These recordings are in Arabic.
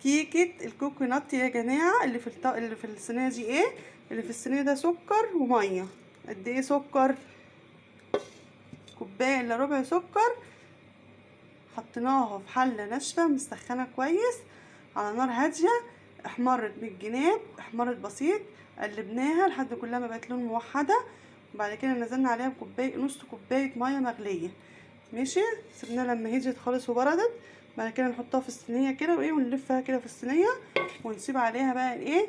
كيكه الكوكونات يا جماعه. اللي في الصينيه دي ايه؟ اللي في الصينيه ده سكر وميه. قد ايه سكر؟ كوبايه الا ربع سكر. حطيناها في حله ناشفه مسخنه كويس على نار هاديه، احمرت من الجناب، احمرت بسيط. قلبناها لحد كلها ما بقت لون موحده. وبعد كده نزلنا عليها بكوبايه، نص كوبايه ميه مغليه. ماشي. سيبناها لما هديت خالص وبردت. بعد كده نحطها في الصينيه كده وايه، ونلفها كده في الصينيه، ونسيب عليها بقى ايه،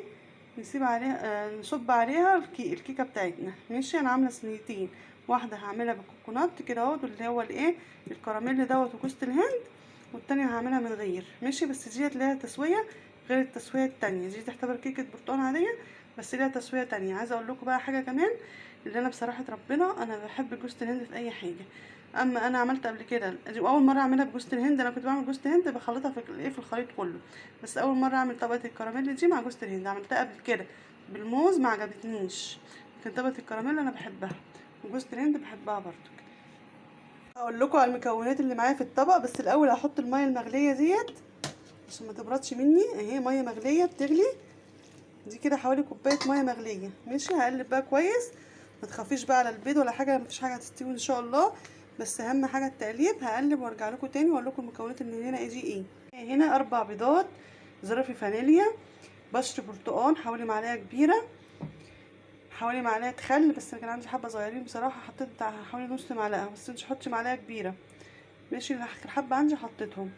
نسيب عليها نصب عليها الكيكه بتاعتنا. ماشي. انا عامله صينيتين، واحده هعملها بالكوكونات كده اهوت، اللي هو الايه، الكراميل دوت وجوز الهند، والتانية هعملها من غير. ماشي. بس ديت ليها تسويه غير التسويه التانية. دي تعتبر كيكه برتقال عاديه، بس ليها تسويه تانية. عايزه اقول لكم بقى حاجه كمان، اللي انا بصراحه ربنا انا بحب جوز الهند في اي حاجه. اما انا عملت قبل كده، دي اول مره اعملها بجوز الهند. انا كنت بعمل جوز الهند بخلطها في الايه، في الخليط كله. بس اول مره اعمل طبقه الكراميل دي مع جوز الهند. عملتها قبل كده بالموز ما عجبتنيش، لكن طبقه الكراميل انا بحبها، وجوز الهند بحبها برضو. هقول لكم على المكونات اللي معايا في الطبق، بس الاول هحط الميه المغليه ديت عشان ما تبردش مني. اهي ميه مغليه بتغلي، دي كده حوالي كوبايه ميه مغليه. ماشي. هقلب بقى كويس، ما تخافيش بقى على البيض ولا حاجه، مفيش حاجه هتستوي ان شاء الله، بس اهم حاجه التقليب. هقلب وارجع لكم تاني واقول لكم المكونات اللي هنا ايه دي ايه. هنا 4 بيضات، ظرفي فانيليا، بشر برتقان حوالي معلقه كبيره، حوالي معلقه خل، بس انا كان عندي حبه صغيرين بصراحه حطيت بتاع حوالي نص معلقه، بس انت حطي معلقه كبيره. ماشي. الحبه عندي حطيتهم.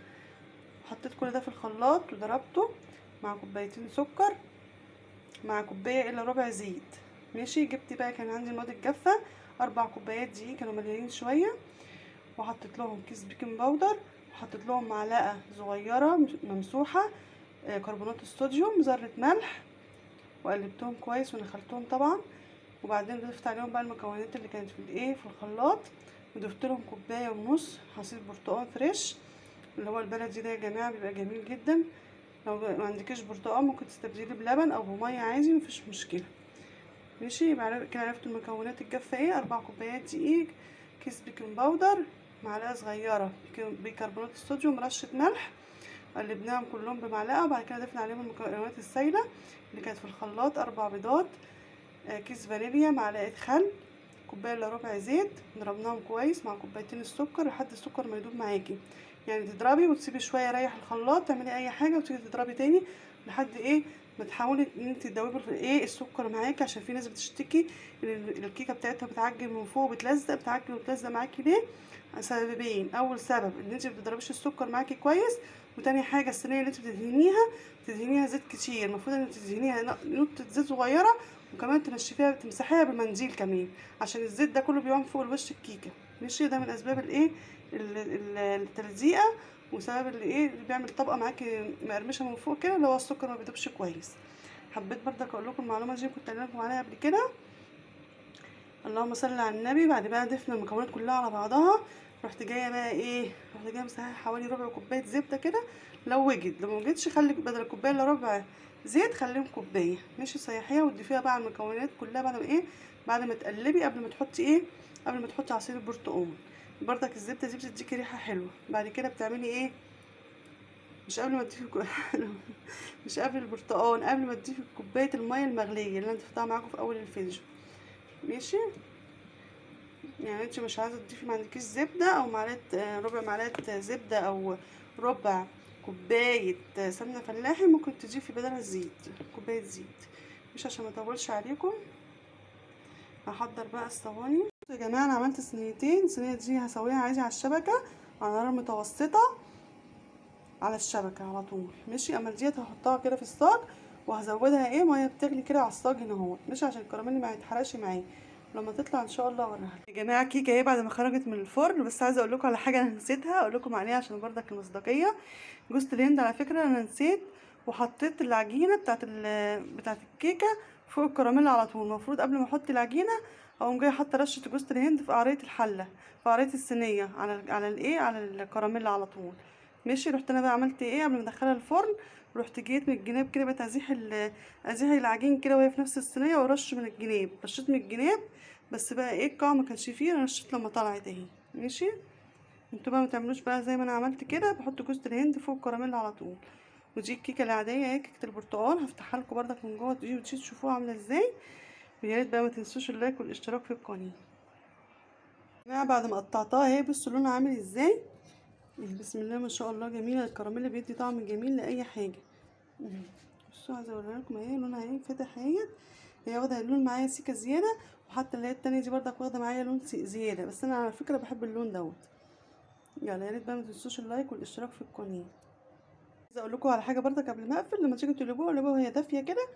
حطيت كل ده في الخلاط وضربته مع كوبايتين سكر، مع كوبايه الا ربع زيت. ماشي. جبت بقى، كان عندي المواد الجافه 4 كوبايات دقيق كانوا مليانين شويه، وحطيت لهم كيس بيكنج باودر، وحطيت لهم معلقه صغيره ممسوحه كربونات الصوديوم، ذره ملح، وقلبتهم كويس ونخلتهم طبعا. وبعدين ضفت عليهم بقى المكونات اللي كانت في الايه، في الخلاط، وضفت لهم كوبايه ونص عصير برتقال فريش، اللي هو البلدي ده يا جماعه بيبقى جميل جدا. لو ما عندكيش برتقال ممكن تستبدليه بلبن او بميه عادي، مفيش مشكله. ماشي. يبقى كده عرفت المكونات الجافه ايه. 4 كوبايات دقيق، كيس بيكنج باودر، معلقه صغيره بيكربونات الصوديوم، رشه ملح. قلبناهم كلهم بمعلقه، وبعد كده ضفنا عليهم المكونات السايله اللي كانت في الخلاط. 4 بيضات، كيس فانيليا، معلقه خل، كوبايه الا ربع زيت. ضربناهم كويس مع كوبايتين السكر لحد السكر ما يدوب معاكي. يعني تضربي وتسيبي شويه يريح الخلاط، تعملي اي حاجه وتيجي تضربي تاني لحد ايه ما تحاولي ان انت تدوبي ايه السكر معاكي. عشان في ناس بتشتكي ان الكيكه بتاعتها بتعجن من فوق وبتلزق، بتعجن وبتلزق معاكي ليه؟ سببين. اول سبب ان انت ما بتضربيش السكر معاكي كويس، وتاني حاجه الصينيه اللي انت بتدهنيها زيت كتير. المفروض ان انت تدهنيها نقطه زيت صغيره، وكمان تنشفيها تمسحيها بمنديل كمان، عشان الزيت ده كله بيقوم فوق الوش الكيكه. ماشي. ده من اسباب الايه، التلزيقه، وسبب اللي ايه اللي بيعمل طبقه معاكي مقرمشه من فوق كده، اللي هو السكر ما بيدوبش كويس. حبيت برضك اقول لكم المعلومه دي، كنت قايله لكم عليها قبل كده. اللهم صل على النبي. بعد بقى ضفنا المكونات كلها على بعضها، رحت جايه بقى ايه، رحت جايه مسحها حوالي ربع كوبايه زبده كده. لو وجد، لو موجدش خلي بدل الكوبايه الا ربع زيت خليهم كوبايه. ماشي. صيحيها وتضيفيها بقى على المكونات كلها بعد ما ايه، بعد ما تقلبي، قبل ما تحطي ايه، قبل ما تحطي عصير البرتقال. برضك الزبده دي بتديكي ريحه حلوه. بعد كده بتعملي ايه، مش قبل ما تضيفي مش قبل البرتقال، قبل ما تضيفي كوبايه الميه المغليه اللي انا ضفتها معاكم في اول الفيديو. ماشي. يعني انت مش عايزه تضيفي، ما عندكيش زبده او معلقه ربع معلقه زبده، او ربع كوبايه سمنه فلاحي، ممكن تضيفي بدلها زيت، كوبايه زيت. مش عشان ما اطولش عليكم. هحضر بقى الصواني. يا جماعه انا عملت صينيتين. الصينيه دي هسويها عادي على الشبكه على نار متوسطه على الشبكه على طول. ماشي. اما ديت هحطها كده في الصاج، وهزودها ايه ميه بتغلي كده على الصاج هنا اهو. ماشي. عشان الكراميل ما يتحرقش معايا. لما تطلع ان شاء الله اوريها يا جماعه. كيكه اهي بعد ما خرجت من الفرن. بس عايزه اقول لكم على حاجه انا نسيتها اقول لكم عليها عشان برضك المصداقيه. جوز الهند على فكره انا نسيت، وحطيت العجينه بتاعت الكيكه فوق الكراميل على طول. المفروض قبل ما احط العجينه اقوم جايه حاطه رشه جوز الهند في قعريه الحله، في قعريه الصينيه، على الايه، على الكراميل على طول. ماشي. رحت انا بقى عملت ايه قبل ما ادخلها الفرن، رحت جيت من الجناب كده بقيت ازيح العجين كده وهي في نفس الصينيه، ورش من الجناب، رشيت من الجناب. بس بقى ايه القاع ما كانش فيه، انا رشيت لما طلعت اهي. ماشي. انتوا بقى ما تعملوش بقى زي ما انا عملت كده، بحط جوز الهند فوق الكراميل على طول. ودي الكيكه العاديه اهي، كيكه البرتقال، هفتحها لكم بردك من جوه دي تشوفوها عامله ازاي. ويا ريت بقى ما تنسوش اللايك والاشتراك في القناه. انا بعد ما قطعتها اهي بصوا لونها عامل ازاي. بسم الله ما شاء الله جميله، الكراميل بيدي طعم جميل لاي حاجه. بصوا عايزه اوريها لكم اهي، لونها اهي فاتح اهيت، هي واخده اللون معايا سيكه زياده، وحتى اللي هي التانية دي برضك واخده معايا لون زياده، بس انا على فكره بحب اللون دوت. يلا يا ريت بقى ما تنسوش اللايك والاشتراك في القناه. عايزه اقول لكم على حاجه برضك قبل ما اقفل، لما تيجوا تقلبوها قلبوها وهي دافيه كده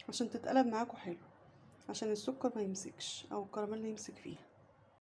عشان تتقلب معاكم حلو، عشان السكر ما يمسكش او الكراميل يمسك فيها.